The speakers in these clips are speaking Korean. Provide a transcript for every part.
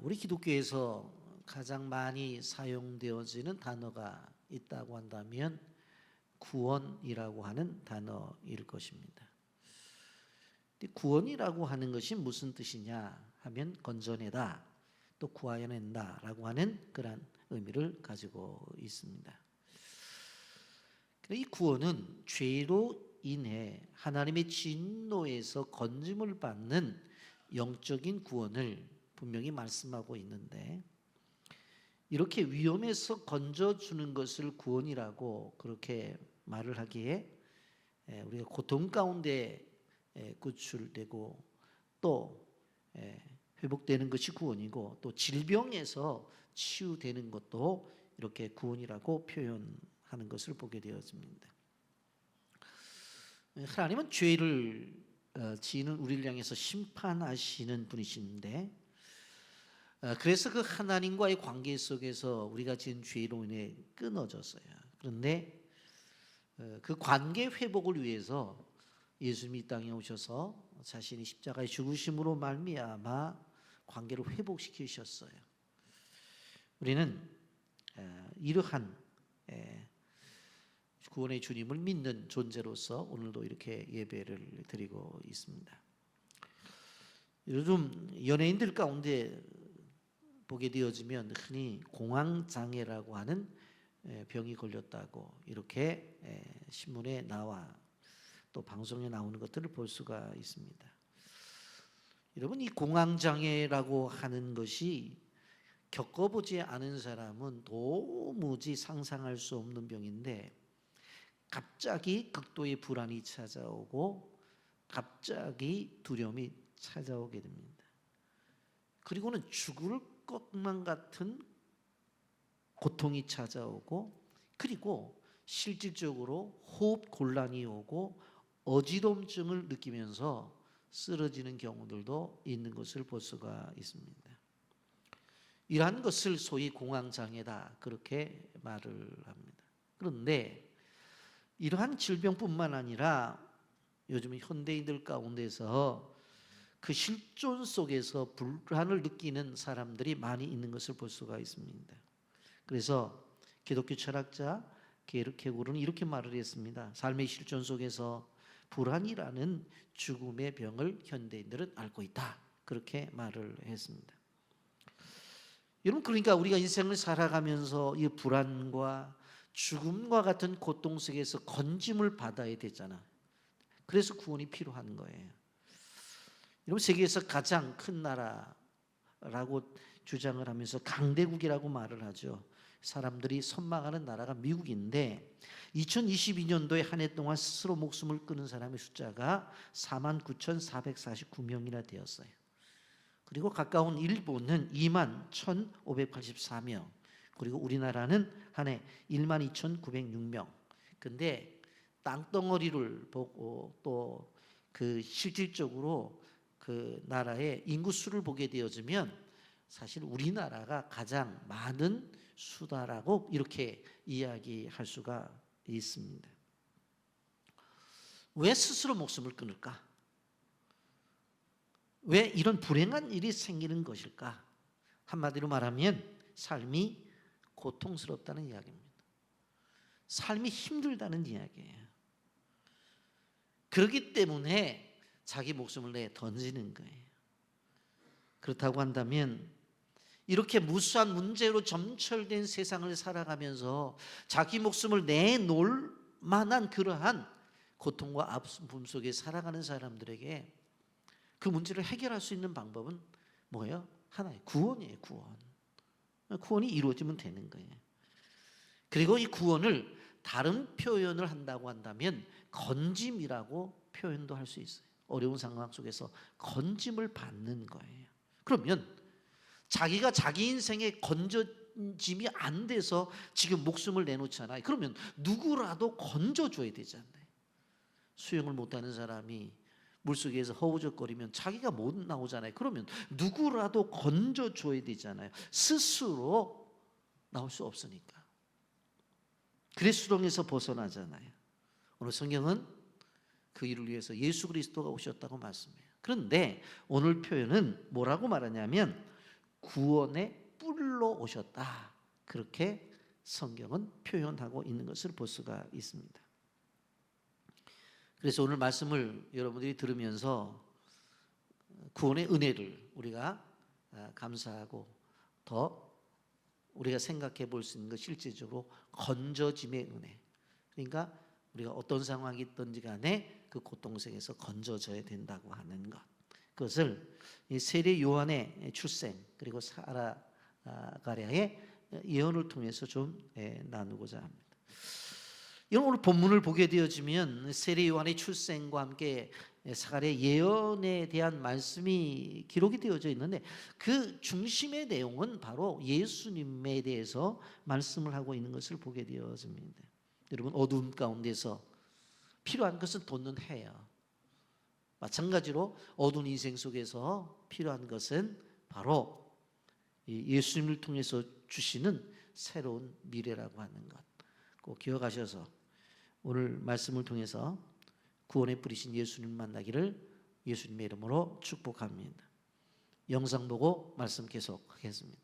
우리 기독교에서 가장 많이 사용되어지는 단어가 있다고 한다면 구원이라고 하는 단어일 것입니다. 구원이라고 하는 것이 무슨 뜻이냐 하면 건져내다, 또 구하여낸다 라고 하는 그런 의미를 가지고 있습니다. 이 구원은 죄로 인해 하나님의 진노에서 건짐을 받는 영적인 구원을 분명히 말씀하고 있는데, 이렇게 위험에서 건져주는 것을 구원이라고 그렇게 말을 하기에 우리가 고통 가운데 구출되고 또 회복되는 것이 구원이고, 또 질병에서 치유되는 것도 이렇게 구원이라고 표현하는 것을 보게 되었습니다. 하나님은 죄를 지는 우리를 향해서 심판하시는 분이신데, 그래서 그 하나님과의 관계 속에서 우리가 지은 죄로 인해 끊어졌어요. 그런데 그 관계 회복을 위해서 예수님이 이 땅에 오셔서 자신이 십자가의 죽으심으로 말미암아 관계를 회복시키셨어요. 우리는 이러한 구원의 주님을 믿는 존재로서 오늘도 이렇게 예배를 드리고 있습니다. 요즘 연예인들 가운데 보게 되어지면 흔히 공황장애라고 하는 병이 걸렸다고 이렇게 신문에 나와 또 방송에 나오는 것들을 볼 수가 있습니다. 여러분, 이 공황장애라고 하는 것이 겪어보지 않은 사람은 도무지 상상할 수 없는 병인데, 갑자기 극도의 불안이 찾아오고 갑자기 두려움이 찾아오게 됩니다. 그리고는 죽을 것만 같은 고통이 찾아오고, 그리고 실질적으로 호흡 곤란이 오고 어지럼증을 느끼면서 쓰러지는 경우들도 있는 것을 볼 수가 있습니다. 이러한 것을 소위 공황장애다 그렇게 말을 합니다. 그런데 이러한 질병뿐만 아니라 요즘 현대인들 가운데서 그 실존 속에서 불안을 느끼는 사람들이 많이 있는 것을 볼 수가 있습니다. 그래서 기독교 철학자 게르케고르는 이렇게 말을 했습니다. 삶의 실존 속에서 불안이라는 죽음의 병을 현대인들은 앓고 있다 그렇게 말을 했습니다. 여러분, 그러니까 우리가 인생을 살아가면서 이 불안과 죽음과 같은 고통 속에서 건짐을 받아야 되잖아. 그래서 구원이 필요한 거예요. 여러분, 세계에서 가장 큰 나라라고 주장을 하면서 강대국이라고 말을 하죠. 사람들이 선망하는 나라가 미국인데, 2022년도에 한 해 동안 스스로 목숨을 끊은 사람의 숫자가 49,449명이나 되었어요. 그리고 가까운 일본은 21,584명, 그리고 우리나라는 한 해 12,906명. 근데 땅덩어리를 보고 또 그 실질적으로 그 나라의 인구 수를 보게 되어지면 사실 우리나라가 가장 많은 수다라고 이렇게 이야기할 수가 있습니다. 왜 스스로 목숨을 끊을까? 왜 이런 불행한 일이 생기는 것일까? 한마디로 말하면 삶이 고통스럽다는 이야기입니다. 삶이 힘들다는 이야기예요. 그렇기 때문에 자기 목숨을 내 던지는 거예요. 그렇다고 한다면 이렇게 무수한 문제로 점철된 세상을 살아가면서 자기 목숨을 내놓을 만한 그러한 고통과 아픔 속에 살아가는 사람들에게 그 문제를 해결할 수 있는 방법은 뭐예요? 하나의 구원이에요. 구원이 이루어지면 되는 거예요. 그리고 이 구원을 다른 표현을 한다고 한다면 건짐이라고 표현도 할 수 있어요. 어려운 상황 속에서 건짐을 받는 거예요. 그러면 자기가 자기 인생에 건져짐이 안 돼서 지금 목숨을 내놓잖아요. 그러면 누구라도 건져줘야 되잖아요. 수영을 못하는 사람이 물속에서 허우적거리면 자기가 못 나오잖아요. 그러면 누구라도 건져줘야 되잖아요. 스스로 나올 수 없으니까. 그래서 수렁에서 벗어나잖아요. 오늘 성경은 그 일을 위해서 예수 그리스도가 오셨다고 말씀해요. 그런데 오늘 표현은 뭐라고 말하냐면 구원의 뿔로 오셨다. 그렇게 성경은 표현하고 있는 것을 볼 수가 있습니다. 그래서 오늘 말씀을 여러분들이 들으면서 구원의 은혜를 우리가 감사하고 더 우리가 생각해 볼 수 있는 것, 실제적으로 건져짐의 은혜. 그러니까 우리가 어떤 상황이 있든지 간에 그 고통성에서 건져져야 된다고 하는 것, 그것을 이 세례 요한의 출생 그리고 사라가랴의 예언을 통해서 좀 나누고자 합니다. 이런 오늘 본문을 보게 되어지면 세례 요한의 출생과 함께 사가랴 예언에 대한 말씀이 기록이 되어져 있는데, 그 중심의 내용은 바로 예수님에 대해서 말씀을 하고 있는 것을 보게 되어집니다. 여러분, 어두운 가운데서 필요한 것은 돋는 해요. 마찬가지로 어두운 인생 속에서 필요한 것은 바로 예수님을 통해서 주시는 새로운 미래라고 하는 것, 꼭 기억하셔서 오늘 말씀을 통해서 구원의 뿌리신 예수님 만나기를 예수님의 이름으로 축복합니다. 영상 보고 말씀 계속하겠습니다.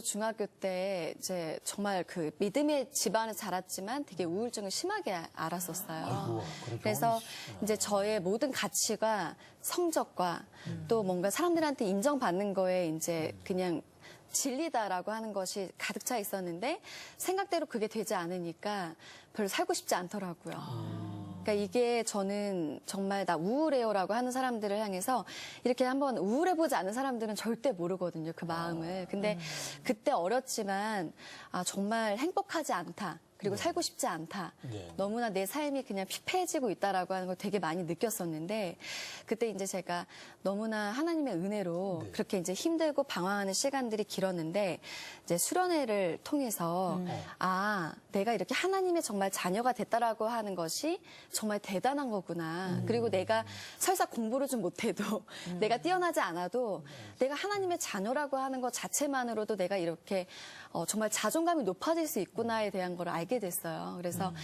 중학교 때 이제 정말 그 믿음의 집안에 자랐지만 되게 우울증을 심하게 앓았었어요. 아이고, 그래서 이제 저의 모든 가치가 성적과 또 뭔가 사람들한테 인정받는 거에 이제 그냥 진리다라고 하는 것이 가득 차 있었는데, 생각대로 그게 되지 않으니까 별로 살고 싶지 않더라고요. 그러니까 이게 저는 정말 나 우울해요라고 하는 사람들을 향해서 이렇게 한번 우울해보지 않은 사람들은 절대 모르거든요, 그 마음을. 근데 그때 어렸지만 정말 행복하지 않다. 그리고 살고 싶지 않다. 네. 너무나 내 삶이 그냥 피폐해지고 있다라고 하는 걸 되게 많이 느꼈었는데, 그때 이제 제가 너무나 하나님의 은혜로 그렇게 이제 힘들고 방황하는 시간들이 길었는데, 이제 수련회를 통해서 내가 이렇게 하나님의 정말 자녀가 됐다라고 하는 것이 정말 대단한 거구나. 그리고 내가 설사 공부를 좀 못해도 내가 뛰어나지 않아도 내가 하나님의 자녀라고 하는 것 자체만으로도 내가 이렇게 정말 자존감이 높아질 수 있구나에 대한 걸 알게 됐어요. 그래서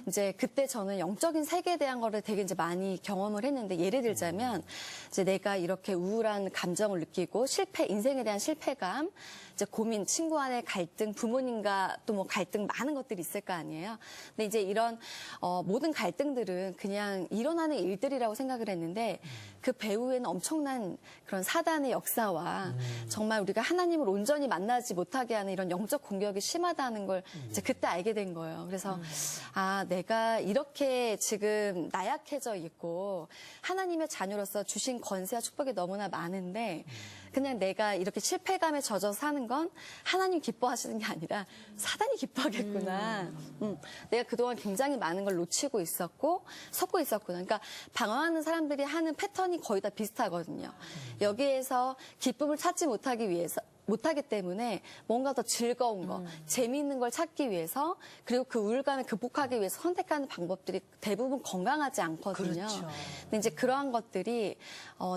이제 그때 저는 영적인 세계에 대한 거를 되게 이제 많이 경험을 했는데, 예를 들자면 이제 내가 이렇게 우울한 감정을 느끼고 인생에 대한 실패감, 이제 고민, 친구 간의 갈등, 부모님과 또 뭐 갈등, 많은 것들이 있을 거 아니에요. 근데 이제 이런 모든 갈등들은 그냥 일어나는 일들이라고 생각을 했는데, 그 배후에는 엄청난 그런 사단의 역사와 정말 우리가 하나님을 온전히 만나지 못하게 하는 이런 영적 공격이 심하다는 걸 이제 그때 알게 된 거예요. 그래서 내가 이렇게 지금 나약해져 있고 하나님의 자녀로서 주신 권세와 축복이 너무나 많은데, 그냥 내가 이렇게 실패감에 젖어 사는 건 하나님 기뻐하시는 게 아니라 사단이 기뻐하겠구나. 내가 그동안 굉장히 많은 걸 놓치고 있었고 섞고 있었구나. 그러니까 방황하는 사람들이 하는 패턴이 거의 다 비슷하거든요. 여기에서 기쁨을 찾지 못하기 때문에 뭔가 더 즐거운 거, 재미있는 걸 찾기 위해서, 그리고 그 우울감을 극복하기 위해서 선택하는 방법들이 대부분 건강하지 않거든요. 그렇죠. 근데 이제 그러한 것들이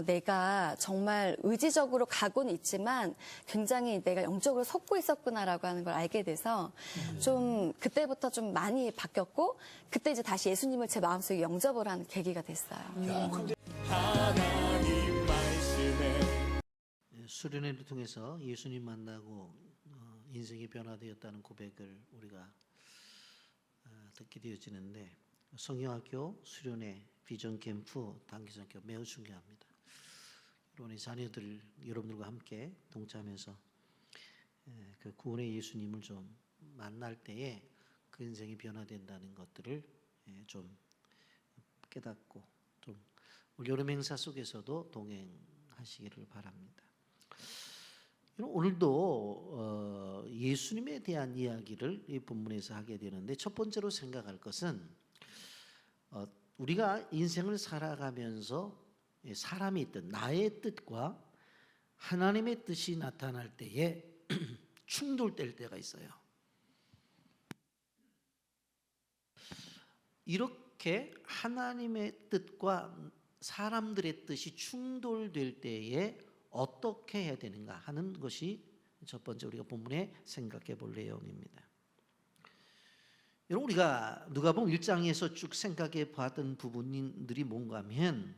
내가 정말 의지적으로 가고는 있지만 굉장히 내가 영적으로 속고 있었구나라고 하는 걸 알게 돼서 좀 그때부터 좀 많이 바뀌었고, 그때 이제 다시 예수님을 제 마음속에 영접을 하는 계기가 됐어요. 하나님 말씀에 수련회를 통해서 예수님 만나고 인생이 변화되었다는 고백을 우리가 듣게 되어지는데, 성경학교 수련회 비전 캠프 단기 선교 매우 중요합니다. 여러분의 자녀들 여러분들과 함께 동참해서 그 구원의 예수님을 좀 만날 때에 그 인생이 변화된다는 것들을 좀 깨닫고 좀 여름 행사 속에서도 동행하시기를 바랍니다. 오늘도 예수님에 대한 이야기를 이 본문에서 하게 되는데, 첫 번째로 생각할 것은 우리가 인생을 살아가면서 사람의 뜻, 나의 뜻과 하나님의 뜻이 나타날 때에 충돌될 때가 있어요. 이렇게 하나님의 뜻과 사람들의 뜻이 충돌될 때에 어떻게 해야 되는가 하는 것이 첫 번째 우리가 본문에 생각해 볼 내용입니다. 여러분, 우리가 누가복음 1장에서 쭉 생각해 봤던 부분들이 뭔가 하면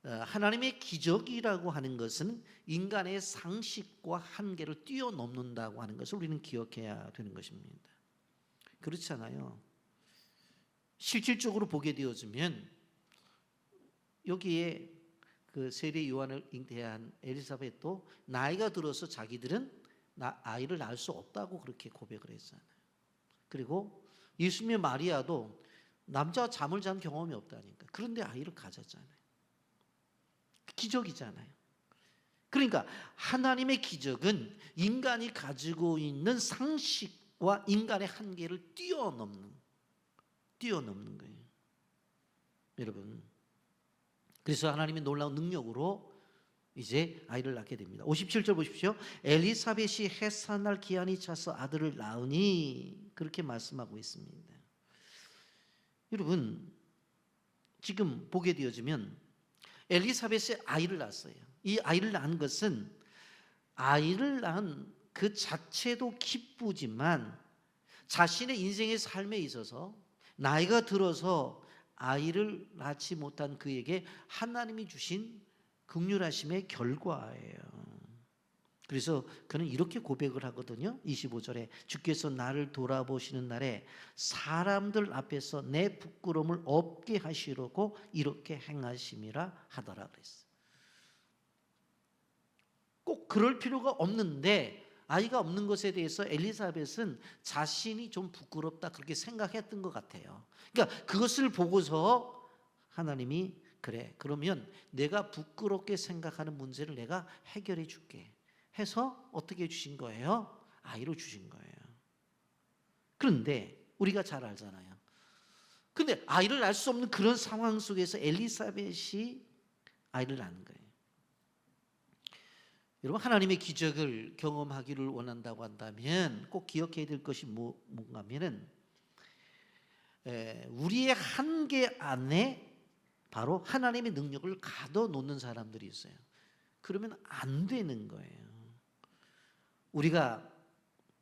하나님의 기적이라고 하는 것은 인간의 상식과 한계를 뛰어넘는다고 하는 것을 우리는 기억해야 되는 것입니다. 그렇잖아요. 실질적으로 보게 되어지면 여기에 그 세례 요한을 잉태한 엘리사벳도 나이가 들어서 자기들은 아이를 낳을 수 없다고 그렇게 고백을 했잖아요. 그리고 예수님의 마리아도 남자와 잠을 잔 경험이 없다니까. 그런데 아이를 가졌잖아요. 기적이잖아요. 그러니까 하나님의 기적은 인간이 가지고 있는 상식과 인간의 한계를 뛰어넘는 거예요. 여러분, 그래서 하나님의 놀라운 능력으로 이제 아이를 낳게 됩니다. 57절 보십시오. 엘리사벳이 해산날 기한이 차서 아들을 낳으니 그렇게 말씀하고 있습니다. 여러분, 지금 보게 되어지면 엘리사벳이 아이를 낳았어요. 이 아이를 낳은 것은 아이를 낳은 그 자체도 기쁘지만 자신의 인생의 삶에 있어서 나이가 들어서 아이를 낳지 못한 그에게 하나님이 주신 긍휼하심의 결과예요. 그래서 그는 이렇게 고백을 하거든요. 25절에 주께서 나를 돌아보시는 날에 사람들 앞에서 내 부끄러움을 없게 하시려고 이렇게 행하심이라 하더라 그랬어요. 꼭 그럴 필요가 없는데 아이가 없는 것에 대해서 엘리사벳은 자신이 좀 부끄럽다 그렇게 생각했던 것 같아요. 그러니까 그것을 보고서 하나님이 그래, 그러면 내가 부끄럽게 생각하는 문제를 내가 해결해 줄게 해서 어떻게 주신 거예요? 아이를 주신 거예요. 그런데 우리가 잘 알잖아요. 근데 아이를 낳을 수 없는 그런 상황 속에서 엘리사벳이 아이를 낳은 거예요. 여러분, 하나님의 기적을 경험하기를 원한다고 한다면 꼭 기억해야 될 것이 뭔가 하면은 우리의 한계 안에 바로 하나님의 능력을 가둬놓는 사람들이 있어요. 그러면 안 되는 거예요. 우리가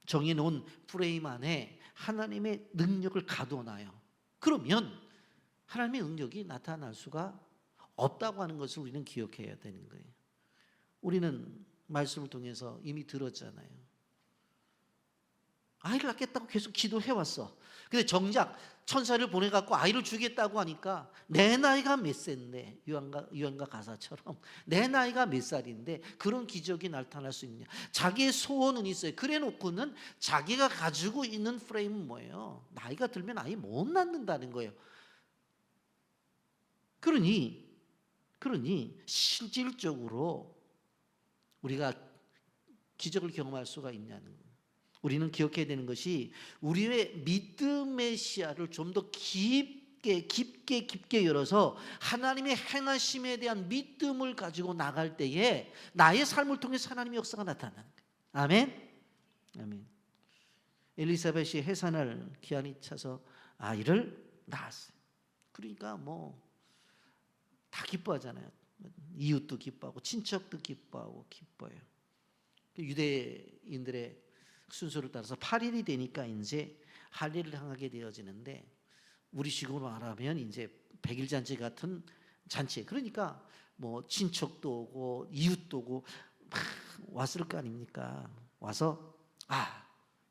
정해놓은 프레임 안에 하나님의 능력을 가둬놔요. 그러면 하나님의 능력이 나타날 수가 없다고 하는 것을 우리는 기억해야 되는 거예요. 우리는 말씀을 통해서 이미 들었잖아요. 아이를 낳겠다고 계속 기도해왔어. 근데 정작 천사를 보내갖고 아이를 주겠다고 하니까 내 나이가 몇 세인데, 유한과 가사처럼 내 나이가 몇 살인데 그런 기적이 나타날 수 있느냐. 자기의 소원은 있어요. 그래 놓고는 자기가 가지고 있는 프레임은 뭐예요? 나이가 들면 아이 못 낳는다는 거예요. 그러니 실질적으로 우리가 기적을 경험할 수가 있냐는 거예요. 우리는 기억해야 되는 것이 우리의 믿음의 시야를 좀 더 깊게 열어서 하나님의 행하심에 대한 믿음을 가지고 나갈 때에 나의 삶을 통해서 하나님의 역사가 나타나는 거예요. 아멘? 아멘. 엘리사벳이 해산할 기한이 차서 아이를 낳았어요. 그러니까 다 기뻐하잖아요. 이웃도 기뻐하고 친척도 기뻐하고 기뻐요. 유대인들의 순서를 따라서 8일이 되니까 이제 할례를 행하게 되어지는데 우리식으로 말하면 이제 100일 잔치 같은 잔치. 그러니까 친척도 오고 이웃도 오고 막 왔을 거 아닙니까? 와서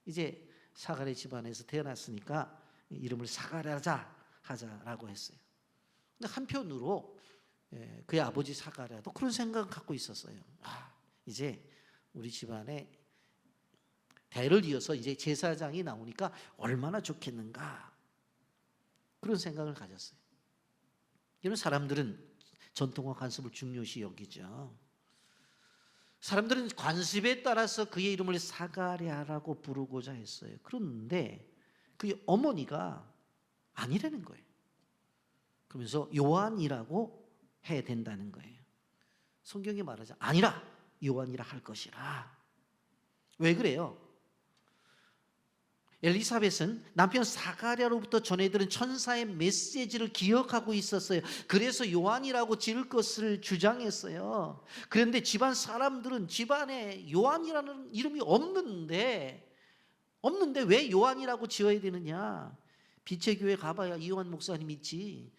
이제 사가랴 집안에서 태어났으니까 이름을 하자라고 했어요. 근데 한편으로 그의 아버지 사가랴도 그런 생각을 갖고 있었어요. 이제 우리 집안에 대를 이어서 이제 제사장이 나오니까 얼마나 좋겠는가, 그런 생각을 가졌어요. 이런 사람들은 전통과 관습을 중요시 여기죠. 사람들은 관습에 따라서 그의 이름을 사가랴라고 부르고자 했어요. 그런데 그의 어머니가 아니라는 거예요. 그러면서 요한이라고 해야 된다는 거예요. 성경이 말하자 아니라 요한이라 할 것이라. 왜 그래요? 엘리사벳은 남편 사가랴로부터 전해들은 천사의 메시지를 기억하고 있었어요. 그래서 요한이라고 지을 것을 주장했어요. 그런데 집안 사람들은 집안에 요한이라는 이름이 없는데 왜 요한이라고 지어야 되느냐? 빛의 교회 가봐야 이요한 목사님 있지.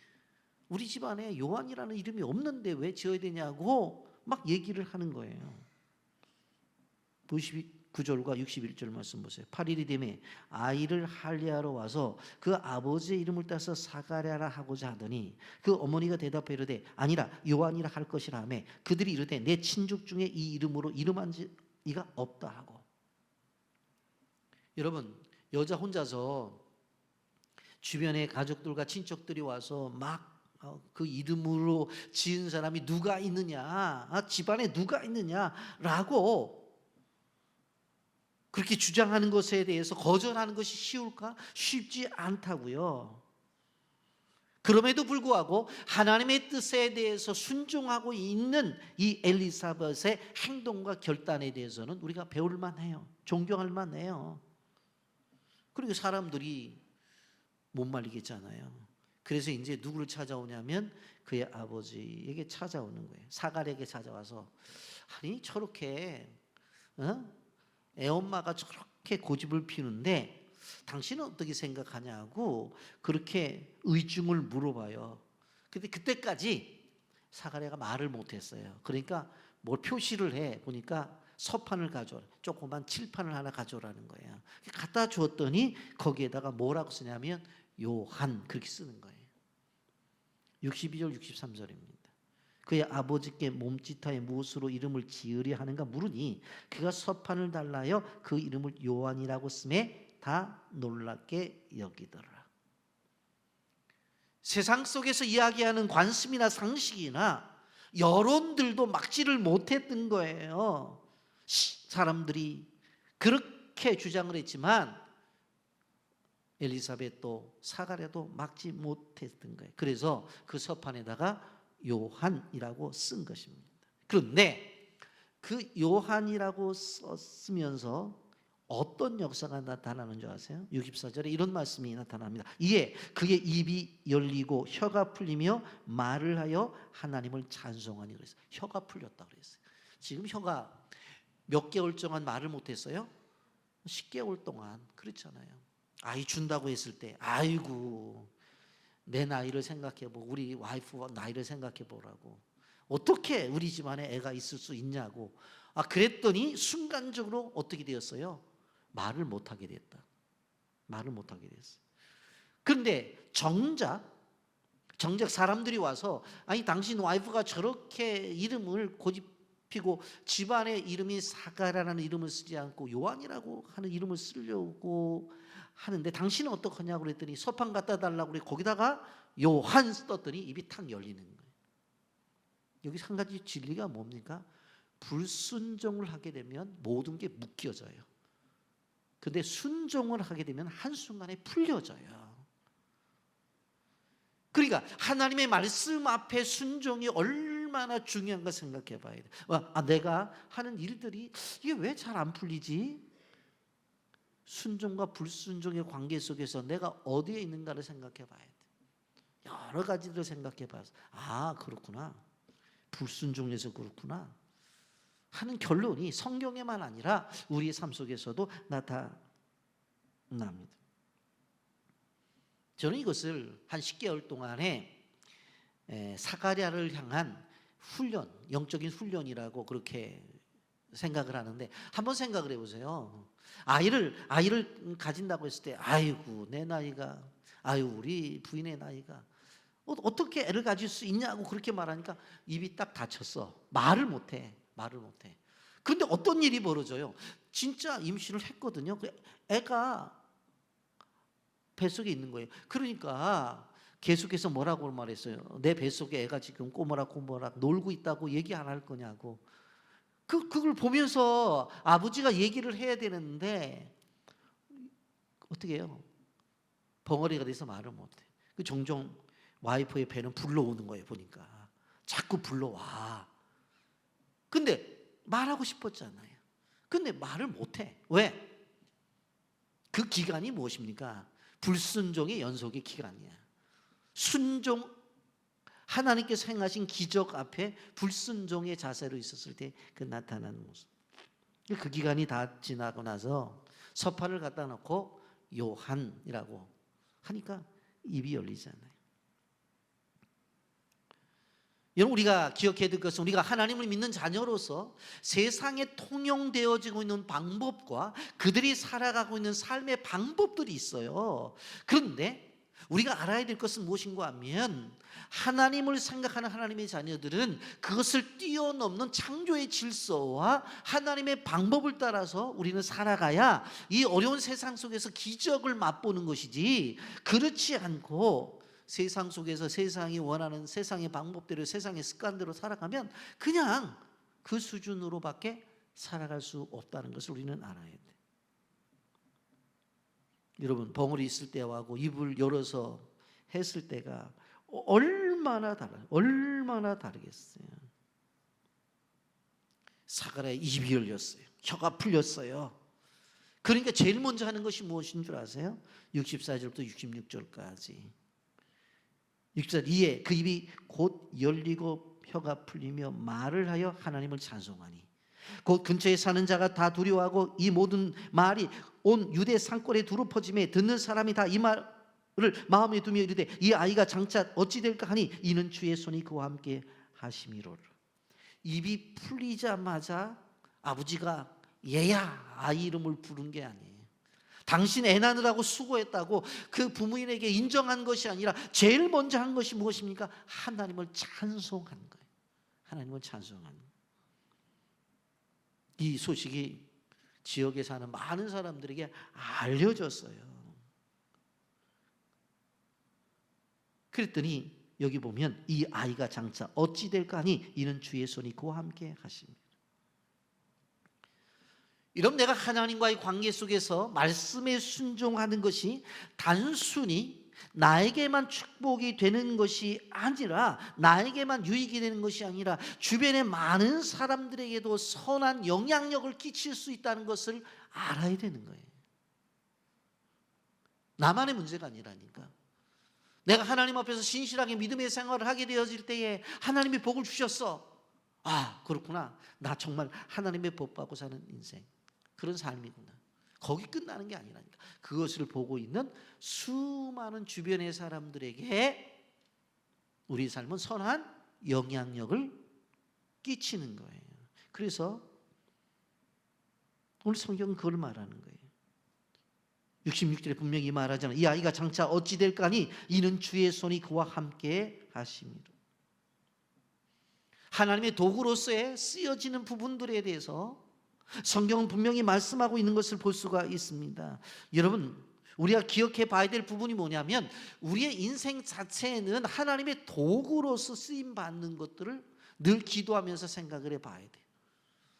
우리 집안에 요한이라는 이름이 없는데 왜 지어야 되냐고 막 얘기를 하는 거예요. 59절과 61절 말씀 보세요. 8일이 되매 아이를 할례하러 와서 그 아버지의 이름을 따서 사가랴라 하고자 하더니 그 어머니가 대답해 이르되 아니라 요한이라 할 것이라 하며 그들이 이르되 내 친족 중에 이 이름으로 이름한 이가 없다 하고. 여러분, 여자 혼자서 주변의 가족들과 친척들이 와서 막 그 이름으로 지은 사람이 누가 있느냐, 집안에 누가 있느냐라고 그렇게 주장하는 것에 대해서 거절하는 것이 쉬울까? 쉽지 않다고요. 그럼에도 불구하고 하나님의 뜻에 대해서 순종하고 있는 이 엘리사벳의 행동과 결단에 대해서는 우리가 배울 만해요. 존경할 만해요. 그리고 사람들이 못 말리겠잖아요. 그래서 이제 누구를 찾아오냐면 그의 아버지에게 찾아오는 거예요. 사가랴에게 찾아와서 아니 저렇게 애엄마가 저렇게 고집을 피우는데 당신은 어떻게 생각하냐고 그렇게 의중을 물어봐요. 근데 그때까지 사가랴가 말을 못했어요. 그러니까 뭘 표시를 해 보니까 서판을 가져오라. 조그만 칠판을 하나 가져오라는 거예요. 갖다 주었더니 거기에다가 뭐라고 쓰냐면 요한 그렇게 쓰는 거예요. 62절 63절입니다. 그의 아버지께 몸짓하여 무엇으로 이름을 지으려 하는가 물으니 그가 서판을 달라여 그 이름을 요한이라고 쓰매 다 놀랍게 여기더라. 세상 속에서 이야기하는 관습이나 상식이나 여론들도 막지를 못했던 거예요. 사람들이 그렇게 주장을 했지만 엘리사벳도 사가랴도 막지 못했던 거예요. 그래서 그 서판에다가 요한이라고 쓴 것입니다. 그런데 그 요한이라고 썼으면서 어떤 역사가 나타나는 줄 아세요? 64절에 이런 말씀이 나타납니다. 이에 그의 입이 열리고 혀가 풀리며 말을 하여 하나님을 찬송하니 그랬어요. 혀가 풀렸다 그랬어요. 지금 혀가 몇 개월 동안 말을 못했어요? 10개월 동안 그렇잖아요. 아이 준다고 했을 때 아이고 내 나이를 생각해보고 우리 와이프 나이를 생각해보라고 어떻게 우리 집안에 애가 있을 수 있냐고 그랬더니 순간적으로 어떻게 되었어요? 말을 못하게 됐다. 말을 못하게 됐어요. 그런데 정작 사람들이 와서 아니 당신 와이프가 저렇게 이름을 고집피고 집안의 이름이 사가랴라는 이름을 쓰지 않고 요한이라고 하는 이름을 쓰려고 하는데 당신은 어떡하냐고 그랬더니 서판 갖다 달라고 그래 거기다가 요한 썼더니 입이 탁 열리는 거예요. 여기서 한 가지 진리가 뭡니까? 불순종을 하게 되면 모든 게 묶여져요. 근데 순종을 하게 되면 한순간에 풀려져요. 그러니까 하나님의 말씀 앞에 순종이 얼마나 중요한가 생각해 봐야 돼. 내가 하는 일들이 이게 왜 잘 안 풀리지? 순종과 불순종의 관계 속에서 내가 어디에 있는가를 생각해 봐야 돼. 여러 가지를 생각해 봐서 그렇구나. 불순종에서 그렇구나 하는 결론이 성경에만 아니라 우리의 삶 속에서도 나타납니다. 저는 이것을 한 10개월 동안에 사가랴를 향한 훈련, 영적인 훈련이라고 그렇게 생각을 하는데 한번 생각을 해보세요. 아이를 가진다고 했을 때 아이고 내 나이가 우리 부인의 나이가 어떻게 애를 가질 수 있냐고 그렇게 말하니까 입이 딱 닫혔어. 말을 못해. 그런데 어떤 일이 벌어져요? 진짜 임신을 했거든요. 애가 뱃속에 있는 거예요. 그러니까 계속해서 뭐라고 말했어요? 내 뱃속에 애가 지금 꼬모락 놀고 있다고 얘기 안 할 거냐고. 그걸 보면서 아버지가 얘기를 해야 되는데 어떻게 해요? 벙어리가 돼서 말을 못해. 종종 와이프의 배는 불러오는 거예요. 보니까 자꾸 불러와. 근데 말하고 싶었잖아요. 근데 말을 못해. 왜? 그 기간이 무엇입니까? 불순종의 연속의 기간이야. 순종, 하나님께서 행하신 기적 앞에 불순종의 자세로 있었을 때 그 나타나는 모습. 그 기간이 다 지나고 나서 서판을 갖다 놓고 요한이라고 하니까 입이 열리잖아요. 여러분, 우리가 기억해야 될 것은 우리가 하나님을 믿는 자녀로서 세상에 통용되어지고 있는 방법과 그들이 살아가고 있는 삶의 방법들이 있어요. 그런데 우리가 알아야 될 것은 무엇인가 하면 하나님을 생각하는 하나님의 자녀들은 그것을 뛰어넘는 창조의 질서와 하나님의 방법을 따라서 우리는 살아가야 이 어려운 세상 속에서 기적을 맛보는 것이지, 그렇지 않고 세상 속에서 세상이 원하는 세상의 방법대로 세상의 습관대로 살아가면 그냥 그 수준으로밖에 살아갈 수 없다는 것을 우리는 알아야 돼. 여러분, 벙어리 있을 때하고 입을 열어서 했을 때가 얼마나 다르겠어요. 사가랴의 입이 열렸어요. 혀가 풀렸어요. 그러니까 제일 먼저 하는 것이 무엇인 줄 아세요? 64절부터 66절까지. 64절, 이에 그 입이 곧 열리고 혀가 풀리며 말을 하여 하나님을 찬송하니 곧 근처에 사는 자가 다 두려워하고 이 모든 말이 온 유대 산골에 두루 퍼짐에 듣는 사람이 다 이 말을 마음에 두며 이르되 이 아이가 장차 어찌 될까 하니 이는 주의 손이 그와 함께 하심이로라. 입이 풀리자마자 아버지가 얘야 아이 이름을 부른 게 아니에요. 당신 애 낳느라고 수고했다고 그 부모인에게 인정한 것이 아니라 제일 먼저 한 것이 무엇입니까? 하나님을 찬송한 거예요. 하나님을 찬송한 거예요. 이 소식이 지역에 사는 많은 사람들에게 알려졌어요. 그랬더니 여기 보면 이 아이가 장차 어찌 될까 하니 이는 주의 손이 그와 함께 하십니다. 이런 내가 하나님과의 관계 속에서 말씀에 순종하는 것이 단순히 나에게만 축복이 되는 것이 아니라, 나에게만 유익이 되는 것이 아니라 주변의 많은 사람들에게도 선한 영향력을 끼칠 수 있다는 것을 알아야 되는 거예요. 나만의 문제가 아니라니까. 내가 하나님 앞에서 신실하게 믿음의 생활을 하게 되어질 때에 하나님이 복을 주셨어. 아, 그렇구나. 나 정말 하나님의 복 받고 사는 인생, 그런 삶이구나. 거기 끝나는 게 아니라니까. 그것을 보고 있는 수많은 주변의 사람들에게 우리 삶은 선한 영향력을 끼치는 거예요. 그래서 오늘 성경은 그걸 말하는 거예요. 66절에 분명히 말하잖아요. 이 아이가 장차 어찌 될까 하니 이는 주의 손이 그와 함께 하심이로. 하나님의 도구로서의 쓰여지는 부분들에 대해서 성경은 분명히 말씀하고 있는 것을 볼 수가 있습니다. 여러분, 우리가 기억해 봐야 될 부분이 뭐냐면 우리의 인생 자체는 하나님의 도구로서 쓰임 받는 것들을 늘 기도하면서 생각을 해 봐야 돼요.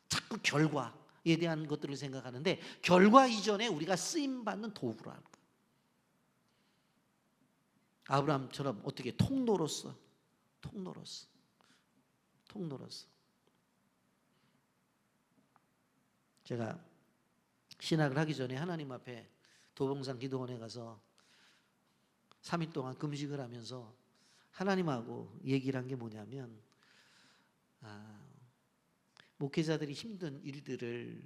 자꾸 결과에 대한 것들을 생각하는데 결과 이전에 우리가 쓰임 받는 도구라는 거예요. 아브라함처럼 어떻게 통로로서 제가 신학을 하기 전에 하나님 앞에 도봉산 기도원에 가서 3일 동안 금식을 하면서 하나님하고 얘기를 한 게 뭐냐면, 목회자들이 힘든 일들을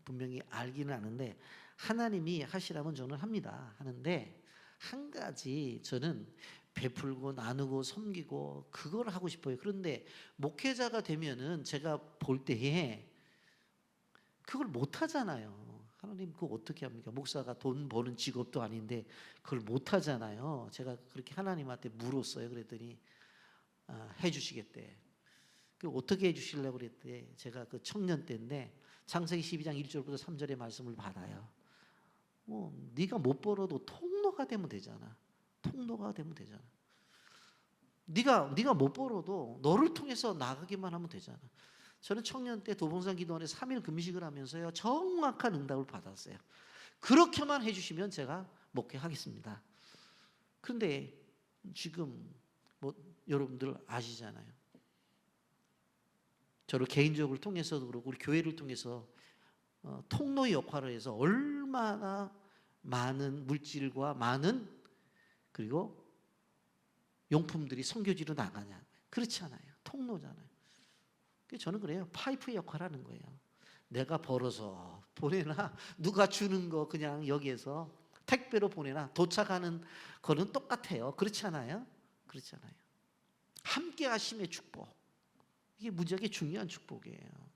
분명히 알기는 아는데 하나님이 하시라면 저는 합니다. 하는데 한 가지 저는 베풀고 나누고 섬기고 그걸 하고 싶어요. 그런데 목회자가 되면은 제가 볼 때에 그걸 못 하잖아요. 하나님 그거 어떻게 합니까? 목사가 돈 버는 직업도 아닌데 그걸 못 하잖아요. 제가 그렇게 하나님한테 물었어요. 그랬더니 해주시겠대. 그 어떻게 해주시려고 그랬대. 제가 그 청년 때인데 창세기 12장 1절부터 3절의 말씀을 받아요. 네가 못 벌어도 통로가 되면 되잖아. 네가 못 벌어도 너를 통해서 나가기만 하면 되잖아. 저는 청년 때 도봉산 기도원에 3일 금식을 하면서요 정확한 응답을 받았어요. 그렇게만 해주시면 제가 목회하겠습니다. 그런데 지금 여러분들 아시잖아요. 저를 개인적으로 통해서도 그렇고 우리 교회를 통해서 통로의 역할을 해서 얼마나 많은 물질과 많은 그리고 용품들이 선교지로 나가냐? 그렇지 않아요. 통로잖아요. 저는 그래요. 파이프 역할을 하는 거예요. 내가 벌어서 보내나 누가 주는 거 그냥 여기에서 택배로 보내나 도착하는 거는 똑같아요. 그렇지 않아요? 그렇지 않아요. 함께 하심의 축복. 이게 무지하게 중요한 축복이에요.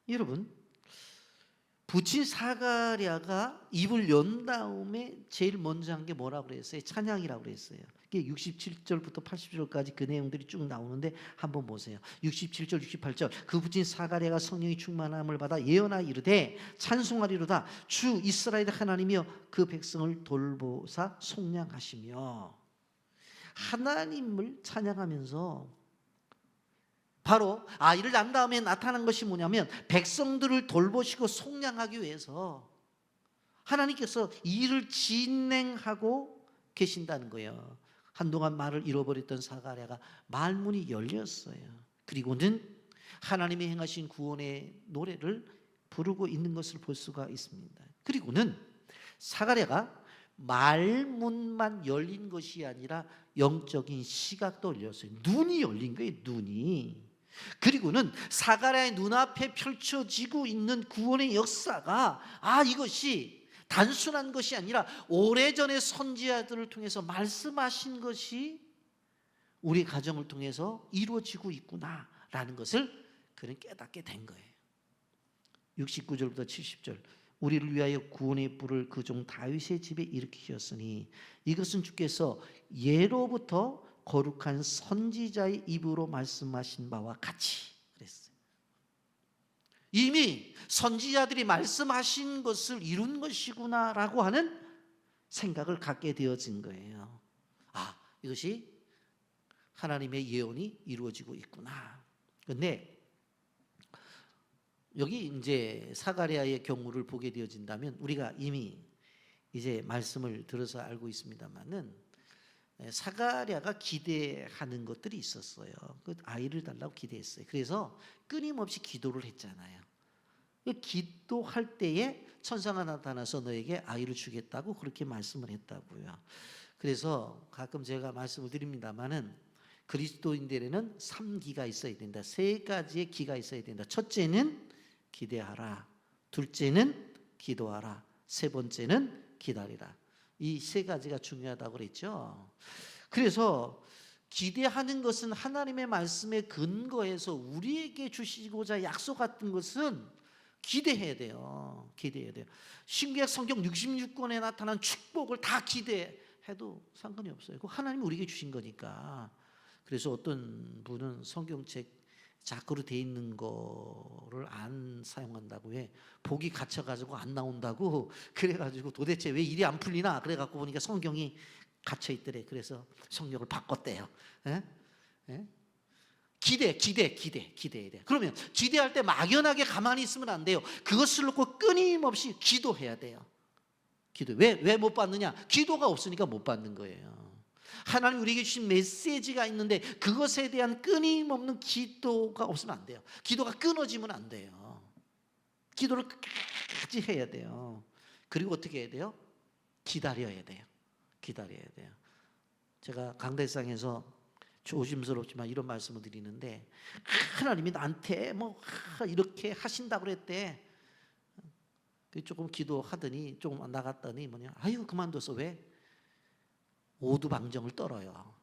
여러분, 부친 사가랴가 입을 연 다음에 제일 먼저 한 게 뭐라고 그랬어요? 찬양이라고 그랬어요. 이게 67절부터 80절까지 그 내용들이 쭉 나오는데 한번 보세요. 67절, 68절. 그 부친 사가랴가 성령이 충만함을 받아 예언하여 이르되 찬송하리로다. 주 이스라엘 하나님이여 그 백성을 돌보사 속량하시며. 하나님을 찬양하면서 바로 아이를 낳은 다음에 나타난 것이 뭐냐면 백성들을 돌보시고 속량하기 위해서 하나님께서 일을 진행하고 계신다는 거예요. 한동안 말을 잃어버렸던 사가랴가 말문이 열렸어요. 그리고는 하나님이 행하신 구원의 노래를 부르고 있는 것을 볼 수가 있습니다. 그리고는 사가랴가 말문만 열린 것이 아니라 영적인 시각도 열렸어요. 눈이 열린 거예요. 눈이. 그리고는 사가랴의 눈앞에 펼쳐지고 있는 구원의 역사가 이것이 단순한 것이 아니라 오래전에 선지자들을 통해서 말씀하신 것이 우리 가정을 통해서 이루어지고 있구나라는 것을 그는 깨닫게 된 거예요. 69절부터 70절. 우리를 위하여 구원의 뿔을 그 종 다윗의 집에 일으키셨으니 이것은 주께서 예로부터 거룩한 선지자의 입으로 말씀하신 바와 같이 그랬어요. 이미 선지자들이 말씀하신 것을 이룬 것이구나라고 하는 생각을 갖게 되어진 거예요. 이것이 하나님의 예언이 이루어지고 있구나. 그런데 여기 이제 사가랴의 경우를 보게 되어진다면 우리가 이미 이제 말씀을 들어서 알고 있습니다만은 사가랴가 기대하는 것들이 있었어요. 그 아이를 달라고 기대했어요. 그래서 끊임없이 기도를 했잖아요. 기도할 때에 천사가 나타나서 너에게 아이를 주겠다고 그렇게 말씀을 했다고요. 그래서 가끔 제가 말씀을 드립니다만은 그리스도인들에는 3기가 있어야 된다. 3가지의 기가 있어야 된다. 첫째는 기대하라. 둘째는 기도하라. 세 번째는 기다리라. 이 3가지가 중요하다고 그랬죠. 그래서 기대하는 것은 하나님의 말씀에 근거해서 우리에게 주시고자 약속했던 것은 기대해야 돼요. 기대해야 돼요. 신구약 성경 66권에 나타난 축복을 다 기대해도 상관이 없어요. 그거 하나님이 우리에게 주신 거니까. 그래서 어떤 분은 성경책 자꾸로 돼 있는 거를 안 사용한다고 해. 복이 갇혀가지고 안 나온다고 그래가지고 도대체 왜 일이 안 풀리나 그래갖고 보니까 성경이 갇혀 있더래. 그래서 성경을 바꿨대요. 에? 에? 기대해야 돼. 그러면 기대할 때 막연하게 가만히 있으면 안 돼요. 그것을 놓고 끊임없이 기도해야 돼요. 기도. 왜 못 받느냐? 기도가 없으니까 못 받는 거예요. 하나님 우리에게 주신 메시지가 있는데 그것에 대한 끊임없는 기도가 없으면 안 돼요. 기도가 끊어지면 안 돼요. 기도를 끝까지 해야 돼요. 그리고 어떻게 해야 돼요? 기다려야 돼요. 기다려야 돼요. 제가 강대상에서 조심스럽지만 이런 말씀을 드리는데 하나님이 나한테 뭐 이렇게 하신다고 그랬대. 조금 기도하더니 조금 나갔더니 뭐냐? 아유 그만둬서 왜? 오두방정을 떨어요.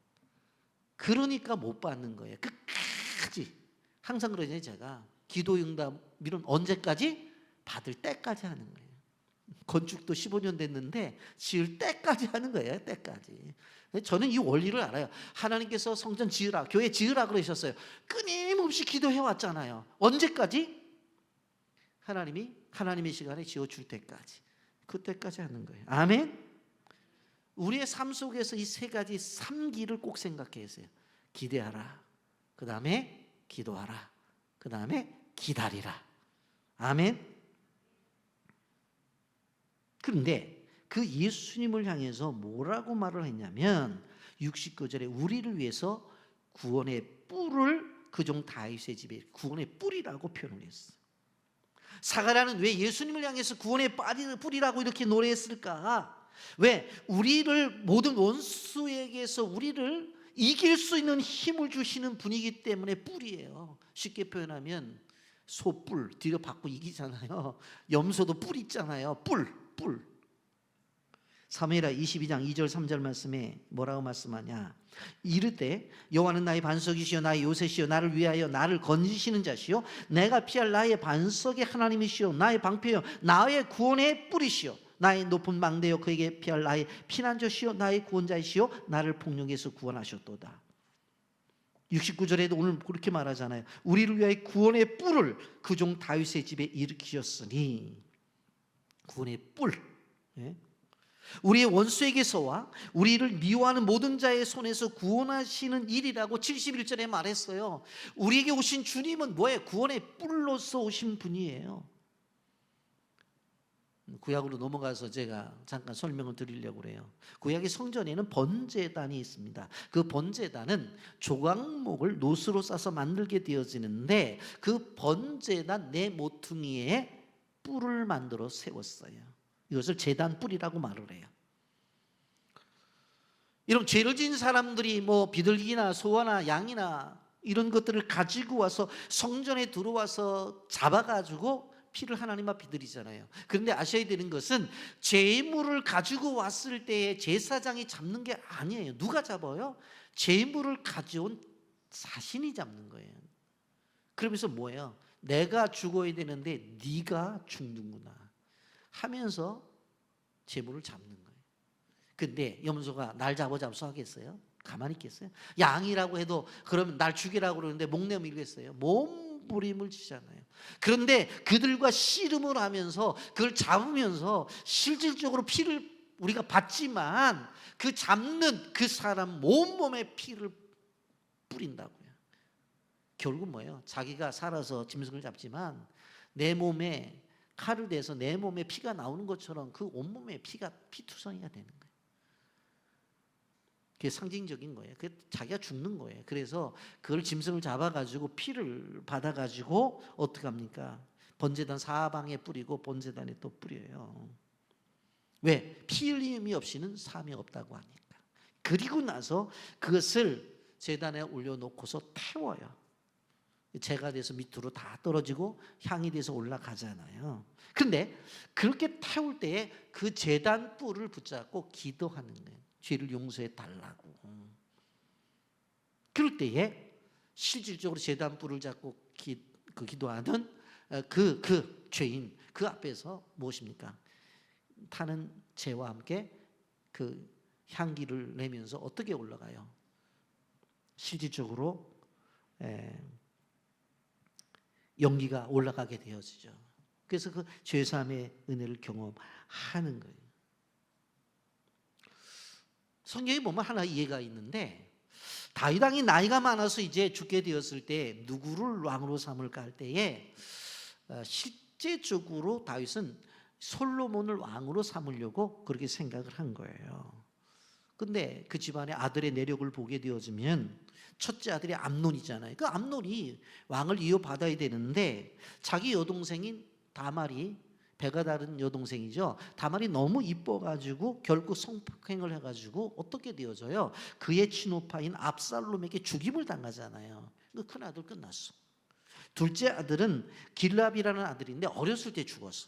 그러니까 못 받는 거예요. 끝까지. 항상 그러잖아요. 제가 기도 응답은 언제까지? 받을 때까지 하는 거예요. 건축도 15년 됐는데 지을 때까지 하는 거예요. 때까지. 저는 이 원리를 알아요. 하나님께서 성전 지으라, 교회 지으라 그러셨어요. 끊임없이 기도해 왔잖아요. 언제까지? 하나님의 시간에 지어줄 때까지. 그때까지 하는 거예요. 아멘. 우리의 삶 속에서 이 3가지 3기를 꼭 생각해야 해요. 기대하라. 그 다음에 기도하라. 그 다음에 기다리라. 아멘. 그런데 그 예수님을 향해서 뭐라고 말을 했냐면 69절에 우리를 위해서 구원의 뿔을 그 종 다윗의 집에 구원의 뿔이라고 표현을 했어요. 사가랴는 왜 예수님을 향해서 구원의 뿌리라고 이렇게 노래했을까? 왜? 우리를 모든 원수에게서 우리를 이길 수 있는 힘을 주시는 분이기 때문에 뿔이에요. 쉽게 표현하면 소뿔 뒤로 받고 이기잖아요. 염소도 뿔 있잖아요. 뿔. 사무엘하 22장 2절 3절 말씀에 뭐라고 말씀하냐? 이르되 여호와는 나의 반석이시요 나의 요새시요 나를 위하여 나를 건지시는 자시요 내가 피할 나의 반석의 하나님이시요 나의 방패요 나의 구원의 뿔이시요 나의 높은 망대요 그에게 피할 나의 피난처시요 나의 구원자이시요 나를 폭력에서 구원하셨도다. 69절에도 오늘 그렇게 말하잖아요. 우리를 위하여 구원의 뿔을 그 종 다윗의 집에 일으키셨으니, 구원의 뿔, 예? 우리의 원수에게서와 우리를 미워하는 모든 자의 손에서 구원하시는 일이라고 71절에 말했어요. 우리에게 오신 주님은 뭐예요? 구원의 뿔로서 오신 분이에요. 구약으로 넘어가서 제가 잠깐 설명을 드리려고 그래요. 구약의 성전에는 번제단이 있습니다. 그 번제단은 조각목을 노스로 싸서 만들게 되어지는데 그 번제단 네 모퉁이에 뿔을 만들어 세웠어요. 이것을 제단 뿔이라고 말을 해요. 여러분, 죄를 지은 사람들이 뭐 비둘기나 소나 양이나 이런 것들을 가지고 와서 성전에 들어와서 잡아가지고 피를 하나님 앞에 드리잖아요. 그런데 아셔야 되는 것은 제물을 가지고 왔을 때에 제사장이 잡는 게 아니에요. 누가 잡아요? 제물을 가져온 자신이 잡는 거예요. 그러면서 뭐예요? 내가 죽어야 되는데 네가 죽는구나 하면서 제물을 잡는 거예요. 근데 염소가 날 잡아서 하겠어요? 가만히 있겠어요? 양이라고 해도 그러면 날 죽이라고 그러는데 목내 밀겠어요? 몸부림을 치잖아요. 그런데 그들과 씨름을 하면서 그걸 잡으면서 실질적으로 피를 우리가 받지만 그 잡는 그 사람 온몸에 피를 뿌린다고요. 결국 뭐예요? 자기가 살아서 짐승을 잡지만 내 몸에 칼을 대서 내 몸에 피가 나오는 것처럼 그 온몸에 피가 피투성이가 되는 거예요. 그게 상징적인 거예요. 그게 자기가 죽는 거예요. 그래서 그걸 짐승을 잡아가지고 피를 받아가지고 어떻게 합니까? 번제단 사방에 뿌리고 번제단에 또 뿌려요. 왜? 피 흘림이 없이는 삶이 없다고 하니까. 그리고 나서 그것을 제단에 올려놓고서 태워요. 재가 돼서 밑으로 다 떨어지고 향이 돼서 올라가잖아요. 그런데 그렇게 태울 때에 그 제단 뿔을 붙잡고 기도하는 거예요. 죄를 용서해 달라고. 그럴 때에 실질적으로 제단 뿔을 잡고 기도하는 그 죄인 그 앞에서 무엇입니까? 타는 재와 함께 그 향기를 내면서 어떻게 올라가요? 실질적으로 연기가 올라가게 되어지죠. 그래서 그 죄사함의 은혜를 경험하는 거예요. 성경에 보면 하나 이해가 있는데 다윗 왕이 나이가 많아서 이제 죽게 되었을 때 누구를 왕으로 삼을까 할 때에 실제적으로 다윗은 솔로몬을 왕으로 삼으려고 그렇게 생각을 한 거예요. 근데 그 집안의 아들의 내력을 보게 되어지면 첫째 아들이 암논이잖아요. 그 암논이 왕을 이어받아야 되는데 자기 여동생인 다말이 배가 다른 여동생이죠. 다말이 너무 이뻐가지고 결국 성폭행을 해가지고 어떻게 되어져요? 그의 친오파인 압살롬에게 죽임을 당하잖아요. 그 큰 아들 끝났어. 둘째 아들은 길랍이라는 아들인데 어렸을 때 죽었어.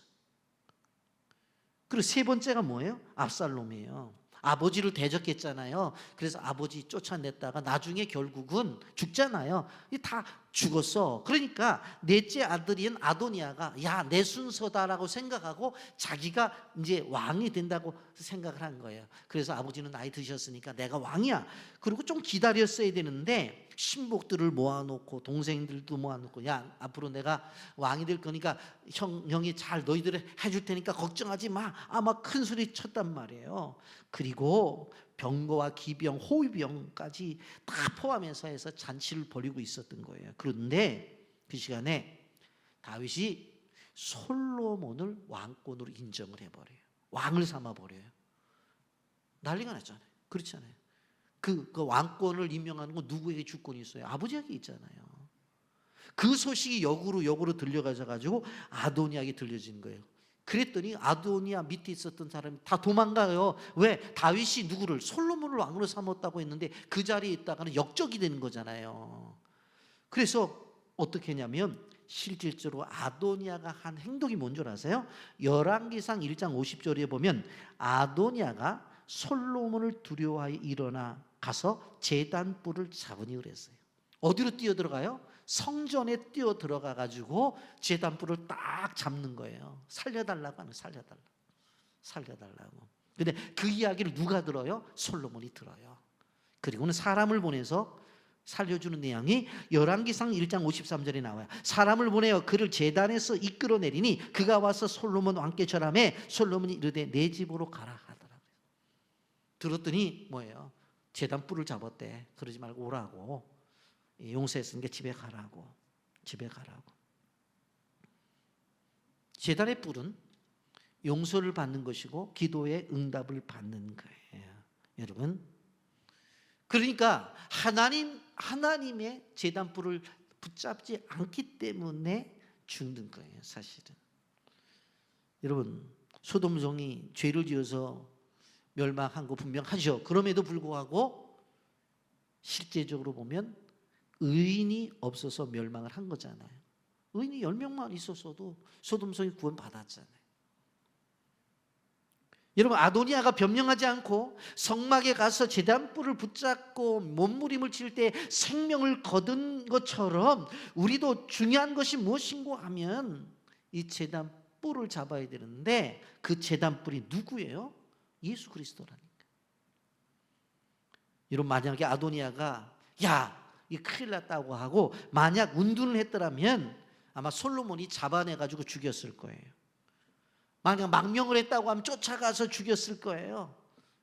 그리고 세 번째가 뭐예요? 압살롬이에요. 아버지를 대적했잖아요. 그래서 아버지 쫓아냈다가 나중에 결국은 죽잖아요. 다 죽었어. 그러니까 넷째 아들인 아도니아가 야, 내 순서다라고 생각하고 자기가 이제 왕이 된다고 생각을 한 거예요. 그래서 아버지는 나이 드셨으니까 내가 왕이야. 그리고 좀 기다렸어야 되는데 신복들을 모아놓고 동생들도 모아놓고 야, 앞으로 내가 왕이 될 거니까 형이 잘 너희들을 해줄 테니까 걱정하지 마. 아마 큰 소리 쳤단 말이에요. 그리고 병거와 기병, 호위병까지 다 포함해서 해서 잔치를 벌이고 있었던 거예요. 그런데 그 시간에 다윗이 솔로몬을 왕권으로 인정을 해버려요. 왕을 삼아버려요. 난리가 났잖아요. 그렇잖아요. 그 왕권을 임명하는 건 누구에게 주권이 있어요? 아버지에게 있잖아요. 그 소식이 역으로 들려가지고 아도니아에게 들려진 거예요. 그랬더니 아도니아 밑에 있었던 사람이 다 도망가요. 왜? 다윗이 누구를? 솔로몬을 왕으로 삼았다고 했는데 그 자리에 있다가는 역적이 되는 거잖아요. 그래서 어떻게 했냐면 실질적으로 아도니아가 한 행동이 뭔 줄 아세요? 열왕기상 1장 50절에 보면 아도니아가 솔로몬을 두려워하여 일어나 가서 제단 뿔을 잡으니 그랬어요. 어디로 뛰어들어가요? 성전에 뛰어 들어가 가지고 제단 뿔을 딱 잡는 거예요. 살려달라고 하는, 살려달라고. 근데 그 이야기를 누가 들어요? 솔로몬이 들어요. 그리고는 사람을 보내서 살려주는 내용이 열왕기상 1장 53절에 나와요. 사람을 보내어 그를 제단에서 이끌어내리니 그가 와서 솔로몬 왕께 절하매 솔로몬이 이르되 내 집으로 가라 하더라고요. 들었더니 뭐예요? 제단 뿔을 잡았대. 그러지 말고 오라고. 용서했으니까 집에 가라고. 제단의 뿔은 용서를 받는 것이고 기도의 응답을 받는 거예요. 여러분, 그러니까 하나님의 제단뿔을 붙잡지 않기 때문에 죽는 거예요, 사실은. 여러분, 소돔성이 죄를 지어서 멸망한 거 분명하죠. 그럼에도 불구하고 실제적으로 보면 의인이 없어서 멸망을 한 거잖아요. 의인이 10명만 있었어도 소돔성이 구원받았잖아요. 여러분, 아도니아가 변명하지 않고 성막에 가서 제단뿔을 붙잡고 몸부림을 칠 때 생명을 거둔 것처럼 우리도 중요한 것이 무엇인고 하면 이 제단뿔을 잡아야 되는데 그 제단뿔이 누구예요? 예수 그리스도라니까. 여러분, 만약에 아도니아가 이 큰일 났다고 하고 만약 운둔을 했더라면 아마 솔로몬이 잡아내가지고 죽였을 거예요. 만약 망명을 했다고 하면 쫓아가서 죽였을 거예요.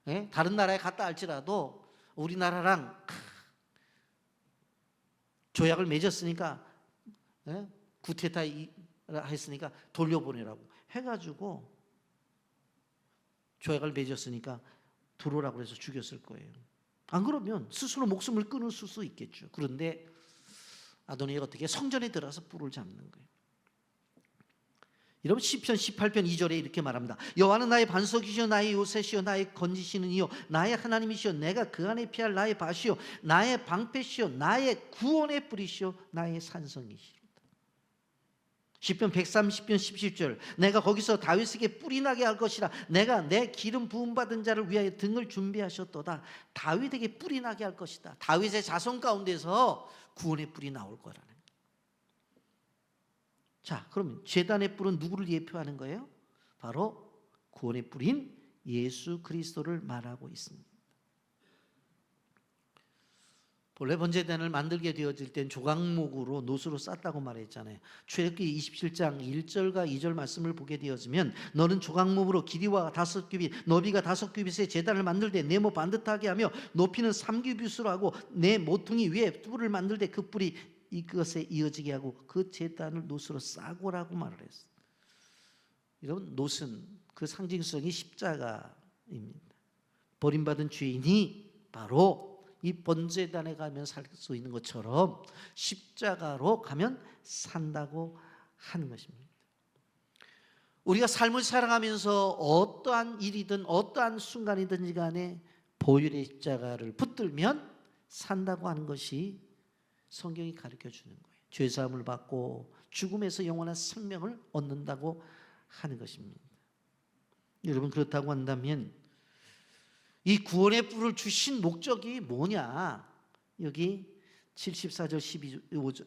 예? 다른 나라에 갔다 할지라도 우리나라랑 조약을 맺었으니까, 예? 구테타 했으니까 돌려보내라고 해가지고 조약을 맺었으니까 들어오라고 해서 죽였을 거예요. 안 그러면 스스로 목숨을 끊을 수 있겠죠. 그런데 아도니아가 어떻게 성전에 들어가서 뿔을 잡는 거예요. 여러분, 시편 18편 2절에 이렇게 말합니다. 여호와는 나의 반석이시요 나의 요새시요 나의 건지시는 이요 나의 하나님이시요 내가 그 안에 피할 나의 밭이요 나의 방패시요 나의 구원의 뿌리시요 나의 산성이시로다. 시편 130편 17절 내가 거기서 다윗에게 뿔이 나게 할 것이라 내가 내 기름 부음 받은 자를 위하여 등을 준비하셨도다. 다윗에게 뿔이 나게 할 것이다. 다윗의 자손 가운데서 구원의 뿔이 나올 거라는. 자, 그러면 제단의 뿔은 누구를 예표하는 거예요? 바로 구원의 뿔인 예수 그리스도를 말하고 있습니다. 본래 번제단을 만들게 되어질 땐 조각목으로 노수로 쌌다고 말했잖아요. 출애굽기 27장 1절과 2절 말씀을 보게 되어지면 너는 조각목으로 길이와 5규빗 너비가 5규빗의 제단을 만들 때 네모 반듯하게 하며 높이는 3규빗으로 하고 내 모퉁이 위에 뿔을 만들 때 그 뿔이 이것에 이어지게 하고 그 제단을 노수로 싸고라고 말을 했어요. 여러분, 노수는 그 상징성이 십자가입니다. 버림받은 죄인이 바로 이 번제단에 가면 살 수 있는 것처럼 십자가로 가면 산다고 하는 것입니다. 우리가 삶을 살아가면서 어떠한 일이든 어떠한 순간이든지 간에 보혈의 십자가를 붙들면 산다고 하는 것이 성경이 가르쳐 주는 거예요. 죄사함을 받고 죽음에서 영원한 생명을 얻는다고 하는 것입니다. 여러분, 그렇다고 한다면 이 구원의 뿔을 주신 목적이 뭐냐? 여기 74절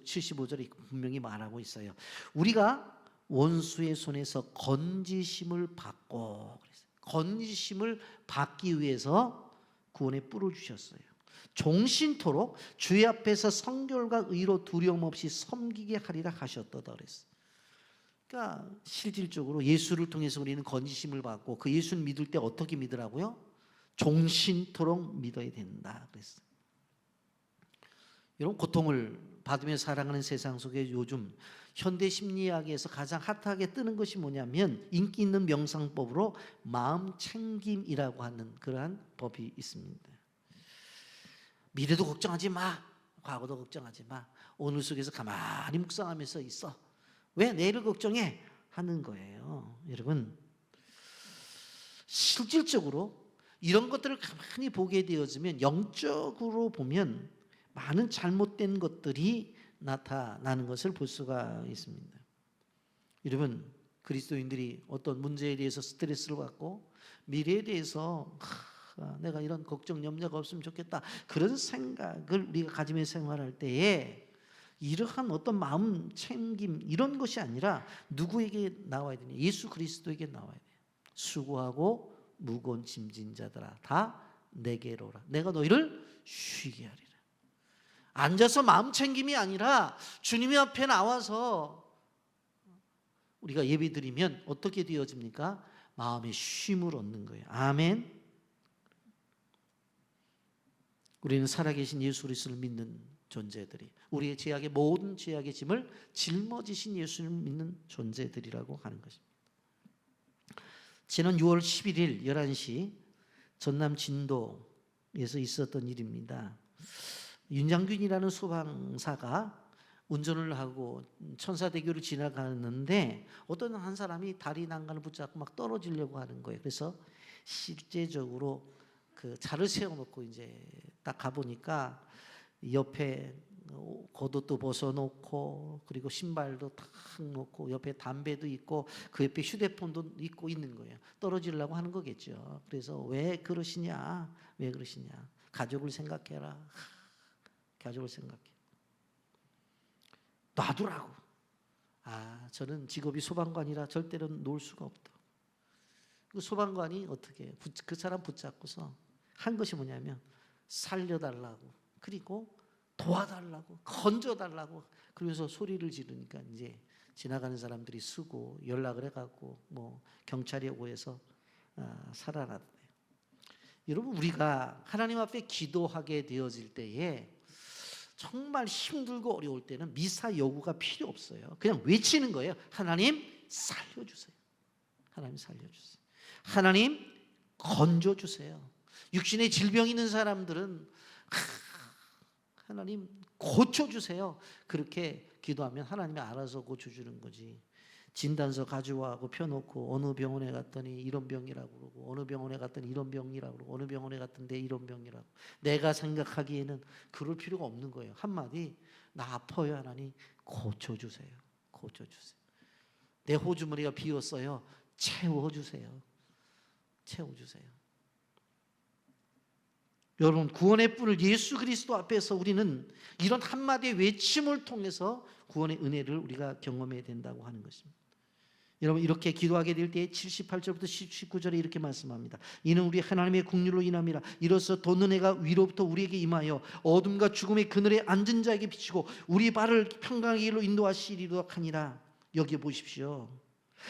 75절에 분명히 말하고 있어요. 우리가 원수의 손에서 건지심을 받고, 건지심을 받기 위해서 구원의 뿔을 주셨어요. 종신토록 주의 앞에서 성결과 의로 두려움 없이 섬기게 하리라 하셨도다 그랬어요. 그러니까 실질적으로 예수를 통해서 우리는 건지심을 받고 그 예수를 믿을 때 어떻게 믿으라고요? 종신토록 믿어야 된다 그랬어요. 여러분, 고통을 받으며 살아가는 세상 속에 요즘 현대 심리학에서 가장 핫하게 뜨는 것이 뭐냐면 인기 있는 명상법으로 마음 챙김이라고 하는 그러한 법이 있습니다. 미래도 걱정하지 마. 과거도 걱정하지 마. 오늘 속에서 가만히 묵상하면서 있어. 왜 내일을 걱정해? 하는 거예요. 여러분, 실질적으로 이런 것들을 가만히 보게 되어지면 영적으로 보면 많은 잘못된 것들이 나타나는 것을 볼 수가 있습니다. 여러분, 그리스도인들이 어떤 문제에 대해서 스트레스를 받고 미래에 대해서 내가 이런 걱정 염려가 없으면 좋겠다, 그런 생각을 우리가 가지면서 생활할 때에 이러한 어떤 마음 챙김 이런 것이 아니라 누구에게 나와야 되냐? 예수 그리스도에게 나와야 돼요. 수고하고 무거운 짐진 자들아 다 내게로 오라. 내가 너희를 쉬게 하리라. 앉아서 마음 챙김이 아니라 주님 앞에 나와서 우리가 예배 드리면 어떻게 되어집니까? 마음의 쉼을 얻는 거예요. 아멘. 우리는 살아계신 예수 그리스도를 믿는 존재들이, 우리의 죄악의 모든 죄악의 짐을 짊어지신 예수를 믿는 존재들이라고 하는 것입니다. 지난 6월 11일 11시 전남 진도에서 있었던 일입니다. 윤장균이라는 소방사가 운전을 하고 천사대교를 지나가는데 어떤 한 사람이 다리 난간을 붙잡고 막 떨어지려고 하는 거예요. 그래서 실제적으로 그 차를 세워놓고 이제 딱 가보니까 옆에 겉옷도 벗어놓고 그리고 신발도 탁 놓고 옆에 담배도 있고 그 옆에 휴대폰도 있고 있는 거예요. 떨어지려고 하는 거겠죠. 그래서 왜 그러시냐? 왜 그러시냐? 가족을 생각해라. 가족을 생각해. 놔두라고. 저는 직업이 소방관이라 절대로 놓을 수가 없다. 그 소방관이 어떻게 그 사람 붙잡고서 한 것이 뭐냐면 살려달라고, 그리고 도와달라고, 건져달라고, 그러면서 소리를 지르니까 이제 지나가는 사람들이 쓰고 연락을 해갖고 뭐 경찰이 오고 해서 살아났대요. 여러분, 우리가 하나님 앞에 기도하게 되어질 때에 정말 힘들고 어려울 때는 미사 여구가 필요 없어요. 그냥 외치는 거예요. 하나님 살려주세요. 하나님 살려주세요. 하나님 건져주세요. 육신의 질병이 있는 사람들은 하나님 고쳐주세요. 그렇게 기도하면 하나님이 알아서 고쳐주는 거지. 진단서 가져와고 펴놓고 어느 병원에 갔더니 이런 병이라고 그러고 어느 병원에 갔더니 이런 병이라고 그러고 어느 병원에 갔던데 이런 병이라고, 내가 생각하기에는 그럴 필요가 없는 거예요. 한마디, 나 아파요. 하나님 고쳐주세요. 고쳐주세요. 내 호주머니가 비었어요. 채워주세요. 채워주세요. 여러분, 구원의 뿔을 예수 그리스도 앞에서 우리는 이런 한마디의 외침을 통해서 구원의 은혜를 우리가 경험해야 된다고 하는 것입니다. 여러분, 이렇게 기도하게 될 때 78절부터 19절에 이렇게 말씀합니다. 이는 우리 하나님의 국률로 인함이라. 이로써 돋는 해가 위로부터 우리에게 임하여 어둠과 죽음의 그늘에 앉은 자에게 비치고 우리 발을 평강의 길로 인도하시리라 하니라. 여기 보십시오.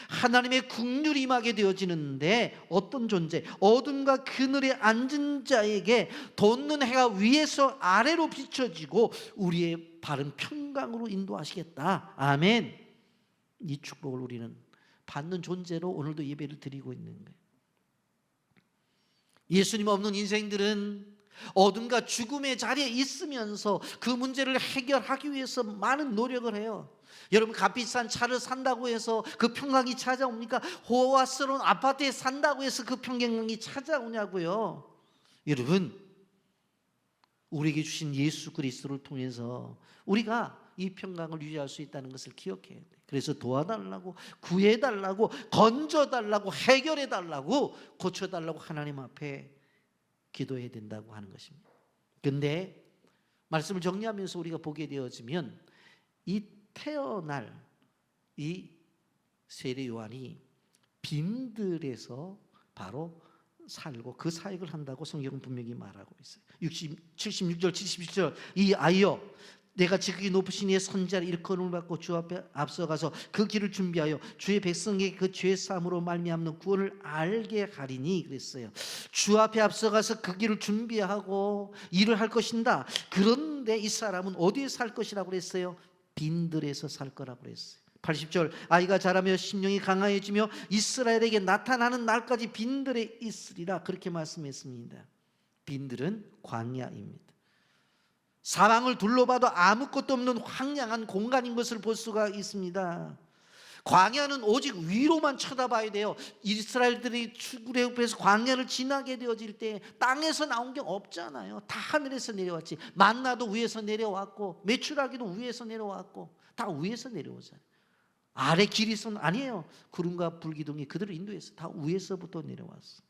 하나님의 국률이 임하게 되어지는데 어떤 존재? 어둠과 그늘에 앉은 자에게 돋는 해가 위에서 아래로 비춰지고 우리의 발은 평강으로 인도하시겠다. 아멘. 이 축복을 우리는 받는 존재로 오늘도 예배를 드리고 있는 거예요. 예수님 없는 인생들은 어둠과 죽음의 자리에 있으면서 그 문제를 해결하기 위해서 많은 노력을 해요. 여러분, 값비싼 차를 산다고 해서 그 평강이 찾아옵니까? 호화스러운 아파트에 산다고 해서 그 평강이 찾아오냐고요. 여러분, 우리에게 주신 예수 그리스도를 통해서 우리가 이 평강을 유지할 수 있다는 것을 기억해야 돼요. 그래서 도와달라고, 구해달라고, 건져달라고, 해결해달라고, 고쳐달라고 하나님 앞에 기도해야 된다고 하는 것입니다. 그런데 말씀을 정리하면서 우리가 보게 되어지면 이 태어날 이 세례 요한이 빈들에서 바로 살고 그 사역을 한다고 성경은 분명히 말하고 있어요. 76절 77절 이 아이여, 내가 지극히 높으신 이의 선지자를 일컬음을 받고 주 앞에 앞서가서 그 길을 준비하여 주의 백성에게 그 죄 사함으로 말미암는 구원을 알게 하리니 그랬어요. 주 앞에 앞서가서 그 길을 준비하고 일을 할 것인다. 그런데 이 사람은 어디에 살 것이라고 그랬어요? 빈들에서 살 거라고 그랬어요. 80절 아이가 자라며 심령이 강화해지며 이스라엘에게 나타나는 날까지 빈들에 있으리라. 그렇게 말씀했습니다. 빈들은 광야입니다. 사방을 둘러봐도 아무것도 없는 황량한 공간인 것을 볼 수가 있습니다. 광야는 오직 위로만 쳐다봐야 돼요. 이스라엘들이 출애굽해서 광야를 지나게 되어질 때 땅에서 나온 게 없잖아요. 다 하늘에서 내려왔지. 만나도 위에서 내려왔고, 메추라기도 위에서 내려왔고, 다 위에서 내려오잖아요. 아래 길이선 아니에요. 구름과 불기둥이 그들을 인도해서 다 위에서부터 내려왔어.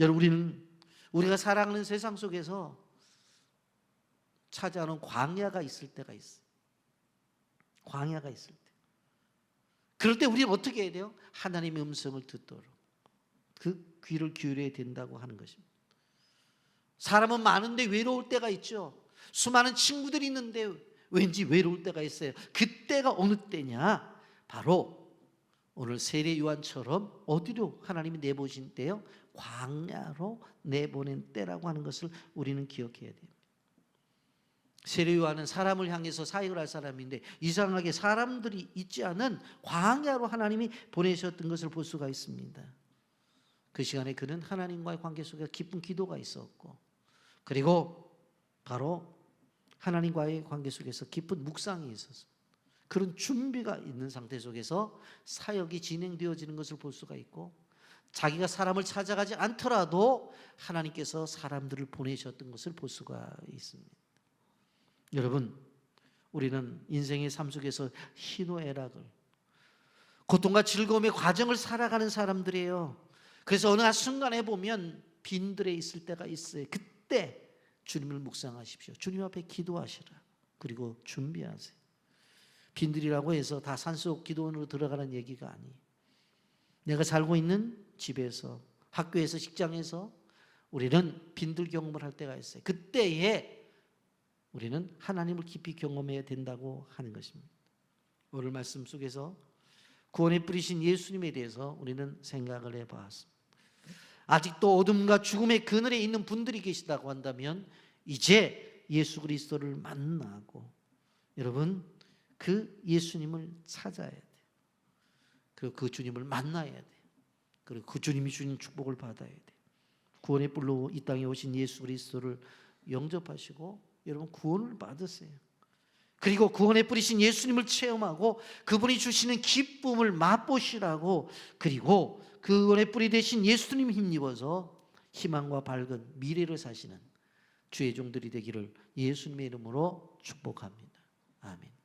여러분, 우리가 살아가는 세상 속에서 찾아오는 광야가 있을 때가 있어. 광야가 있을 때. 그럴 때 우리는 어떻게 해야 돼요? 하나님의 음성을 듣도록 그 귀를 기울여야 된다고 하는 것입니다. 사람은 많은데 외로울 때가 있죠. 수많은 친구들이 있는데 왠지 외로울 때가 있어요. 그때가 어느 때냐? 바로 오늘 세례 요한처럼 어디로 하나님이 내보신 때요? 광야로 내보낸 때라고 하는 것을 우리는 기억해야 됩니다. 세례 요한은 사람을 향해서 사역을 할 사람인데 이상하게 사람들이 있지 않은 광야로 하나님이 보내셨던 것을 볼 수가 있습니다. 그 시간에 그는 하나님과의 관계 속에 깊은 기도가 있었고, 그리고 바로 하나님과의 관계 속에서 깊은 묵상이 있었습니다. 그런 준비가 있는 상태 속에서 사역이 진행되어지는 것을 볼 수가 있고, 자기가 사람을 찾아가지 않더라도 하나님께서 사람들을 보내셨던 것을 볼 수가 있습니다. 여러분, 우리는 인생의 삶 속에서 희노애락을, 고통과 즐거움의 과정을 살아가는 사람들이에요. 그래서 어느 순간에 보면 빈들에 있을 때가 있어요. 그때 주님을 묵상하십시오. 주님 앞에 기도하시라. 그리고 준비하세요. 빈들이라고 해서 다 산속 기도원으로 들어가는 얘기가 아니에요. 내가 살고 있는 집에서, 학교에서, 직장에서 우리는 빈들 경험을 할 때가 있어요. 그때에 우리는 하나님을 깊이 경험해야 된다고 하는 것입니다. 오늘 말씀 속에서 구원에 뿌리신 예수님에 대해서 우리는 생각을 해봤습니다. 아직도 어둠과 죽음의 그늘에 있는 분들이 계시다고 한다면 이제 예수 그리스도를 만나고, 여러분, 그 예수님을 찾아야 돼요. 그리고 그 주님을 만나야 돼요. 그리고 그 주님이 주신 축복을 받아야 돼요. 구원의 뿔로 이 땅에 오신 예수 그리스도를 영접하시고 여러분 구원을 받으세요. 그리고 구원에 뿌리신 예수님을 체험하고 그분이 주시는 기쁨을 맛보시라고, 그리고 그 구원의 뿌리 되신 예수님 힘입어서 희망과 밝은 미래를 사시는 주의 종들이 되기를 예수님의 이름으로 축복합니다. 아멘.